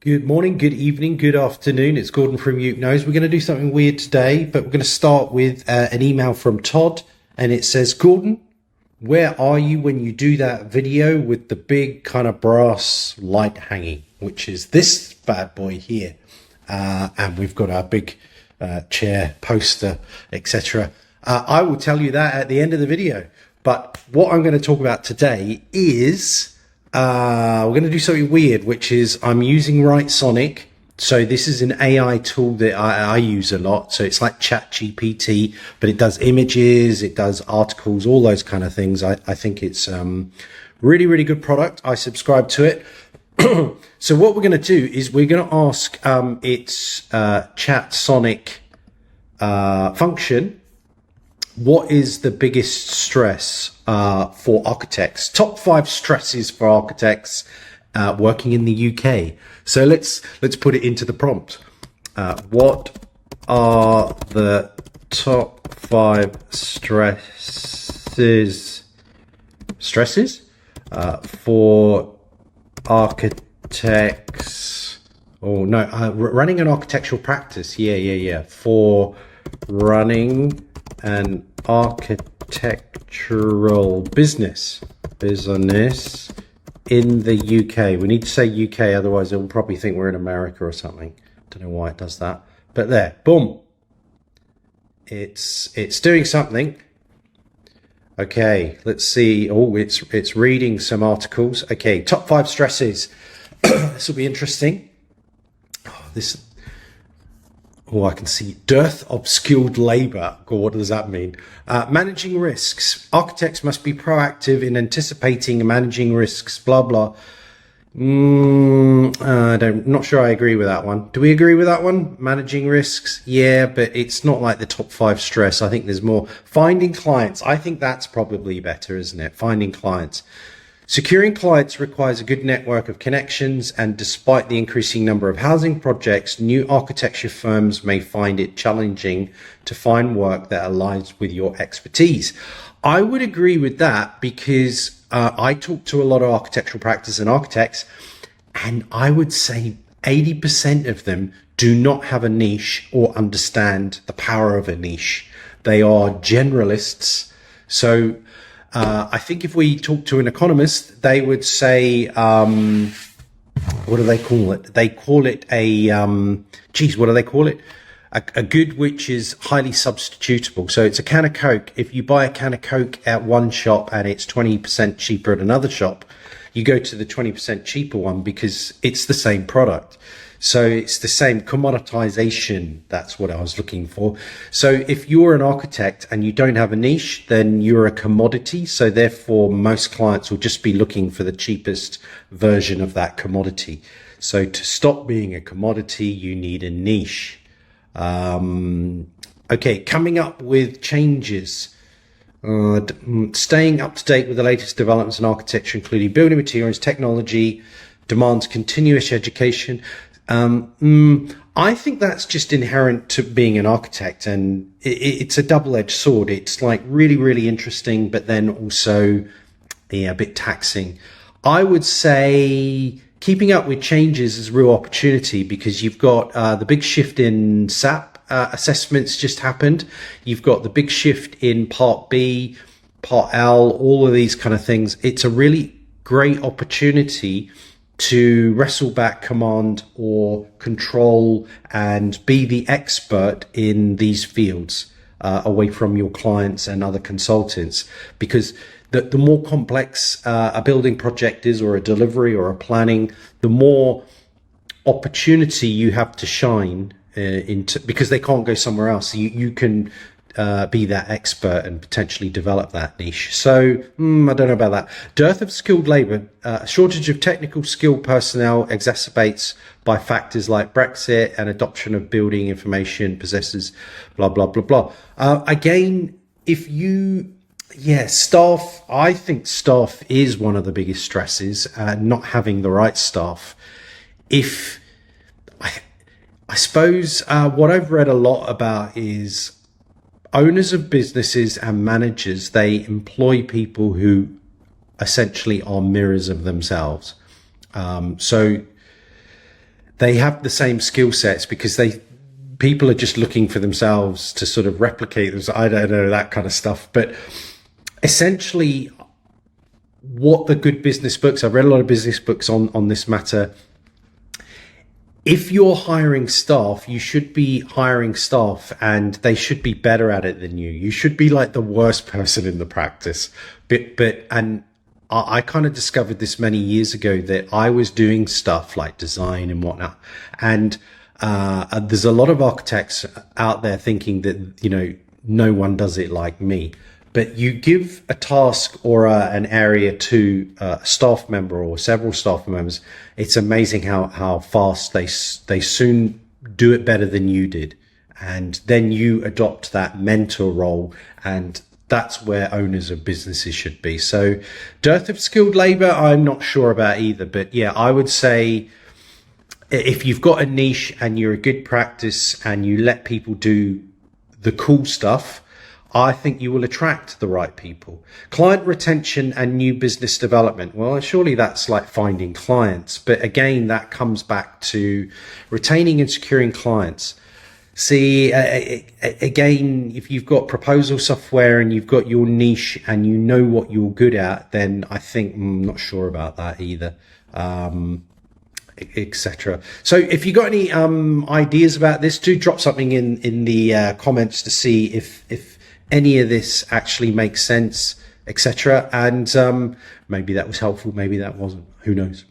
Good morning, good evening, good afternoon. It's Gordon from YOOPknows. We're going to do something weird today, but we're going to start with an email from Todd, and it says, Gordon, where are you when you do that video with the big kind of brass light hanging, which is this bad boy here. And we've got our big chair, poster, etc. I will tell you that at the end of the video. But what I'm going to talk about today is we're going to do something weird, which is I'm using Writesonic. So this is an AI tool that I use a lot. So it's like ChatGPT, but it does images, it does articles, all those kind of things. I think it's really, really good product. I subscribe to it. So what we're going to do is we're going to ask its ChatSonic function, what is the biggest stress for architects? Top 5 stresses for architects working in the UK. So let's put it into the prompt. What are the top 5 stresses for architects? Oh no, running an architectural practice. Yeah. For running an architectural business in the UK. We need to say UK, otherwise they'll probably think we're in America or something. Don't know why it does that, but there, boom. It's doing something. Okay, let's see. Oh, it's reading some articles. Okay, top 5 stresses. This will be interesting. Oh, I can see dearth of skilled labor. God, what does that mean? Managing risks. Architects must be proactive in anticipating and managing risks, blah, blah. Not sure I agree with that one. Do we agree with that one? Managing risks? Yeah, but it's not like the top 5 stress. I think there's more. Finding clients. I think that's probably better, isn't it? Finding clients. Securing clients requires a good network of connections, and despite the increasing number of housing projects, new architecture firms may find it challenging to find work that aligns with your expertise. I would agree with that because I talk to a lot of architectural practice and architects, and I would say 80% of them do not have a niche or understand the power of a niche. They are generalists. So I think if we talk to an economist, they would say, what do they call it? They call it a, what do they call it? A good which is highly substitutable. So it's a can of Coke. If you buy a can of Coke at one shop and it's 20% cheaper at another shop, you go to the 20% cheaper one because it's the same product. So it's the same commoditization. That's what I was looking for. So if you're an architect and you don't have a niche, then you're a commodity. So therefore, most clients will just be looking for the cheapest version of that commodity. So to stop being a commodity, you need a niche. Okay, coming up with changes. Staying up to date with the latest developments in architecture, including building materials, technology, demands continuous education. I think that's just inherent to being an architect, and it's a double-edged sword. It's like really, really interesting, but then also a bit taxing. I would say keeping up with changes is a real opportunity because you've got the big shift in SAP assessments just happened. You've got the big shift in Part B, Part L, all of these kind of things. It's a really great opportunity to wrestle back command or control and be the expert in these fields away from your clients and other consultants, because the more complex a building project is, or a delivery or a planning, the more opportunity you have to shine into, because they can't go somewhere else. You can be that expert and potentially develop that niche. So I don't know about that. Dearth of skilled labor, shortage of technical skilled personnel exacerbates by factors like Brexit and adoption of building information possessors, blah, blah, blah, blah. Again, staff, I think staff is one of the biggest stresses, not having the right staff. I suppose what I've read a lot about is owners of businesses and managers, they employ people who essentially are mirrors of themselves. So they have the same skill sets because people are just looking for themselves to sort of replicate them. I don't know, that kind of stuff. But essentially, what the good business books, I've read a lot of business books on this matter. If you're hiring staff, you should be hiring staff and they should be better at it than you. You should be like the worst person in the practice. And I kind of discovered this many years ago that I was doing stuff like design and whatnot. And there's a lot of architects out there thinking that, you know, no one does it like me. But you give a task or an area to a staff member or several staff members, it's amazing how fast they soon do it better than you did. And then you adopt that mentor role, and that's where owners of businesses should be. So dearth of skilled labor, I'm not sure about either. But yeah, I would say if you've got a niche and you're a good practice and you let people do the cool stuff, I think you will attract the right people. Client retention and new business development. Well, surely that's like finding clients. But again, that comes back to retaining and securing clients. See, again, if you've got proposal software and you've got your niche and you know what you're good at, then I think I'm not sure about that either. Etc. So if you got any ideas about this, do drop something in the comments to see if any of this actually makes sense, etc. And maybe that was helpful, maybe that wasn't. Who knows?